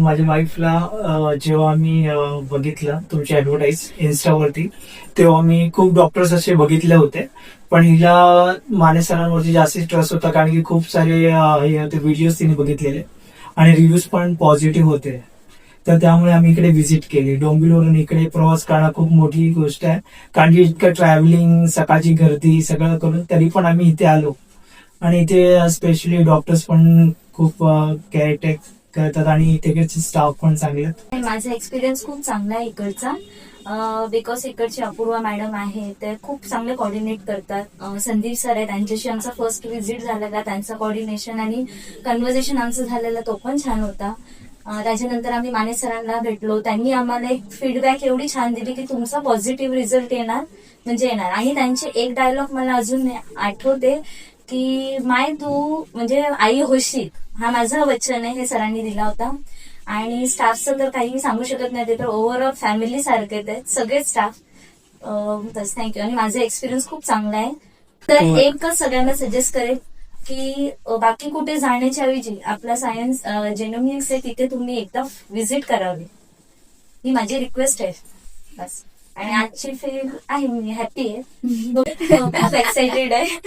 माझ्या वाईफला जेव्हा मी बघितलं तुमची ऍडव्हर्टाईज इन्स्टावरती, तेव्हा मी खूप डॉक्टर्स असे बघितले होते, पण हिला माने सरांवरती जास्तीत ट्रस्ट होता, कारण की खूप सारे हे होते व्हिडिओज तिने बघितलेले आणि रिव्ह्यूज पण पॉझिटिव्ह होते. तर त्यामुळे आम्ही इकडे व्हिजिट केली. डोंबिवलीवरून इकडे प्रवास करणं खूप मोठी गोष्ट आहे, कारण की इतकं ट्रॅव्हलिंग, सकाळची गर्दी सगळं करून तरी पण आम्ही इथे आलो. आणि इथे स्पेशली डॉक्टर्स पण खूप केअरटेक करतात आणि इथे स्टाफ पण चांगले आहेत. माझा एक्सपिरियन्स खूप चांगला आहे इकडचा, बिकॉज इकडची अपूर्वा मॅडम आहे, ते खूप चांगले कोऑर्डिनेट करतात. संदीप सर आहे, त्यांच्याशी आमचा फर्स्ट व्हिजिट झालेला, त्यांचं कोऑर्डिनेशन आणि कन्व्हर्सेशन आमचं झालेलं तो पण छान होता. त्याच्यानंतर आम्ही माने सरांना भेटलो, त्यांनी आम्हाला एक फीडबॅक एवढी छान दिली की तुमचा पॉझिटिव्ह रिझल्ट येणार म्हणजे येणार. आणि त्यांचे एक डायलॉग मला अजून आठवते की माय तू म्हणजे आई होशील, हा माझं वचन आहे, हे सरांनी दिला होता. आणि स्टाफचं तर काही सांगू शकत नाही, ते तर ओव्हरऑल फॅमिली सारखे आहेत सगळे स्टाफ. तस थँक्यू. आणि माझा एक्सपिरियन्स खूप चांगला आहे. तर एकच सगळ्यांना सजेस्ट करेल की बाकी कुठे जाण्याच्या ऐवजी आपला सायन्स जेनोमिक्स आहे तिथे तुम्ही एकदा व्हिजिट करावी, ही माझी रिक्वेस्ट आहे बस. आणि आजची फेल आहे, मी हॅपी आहे, खूप एक्साइटेड आहे.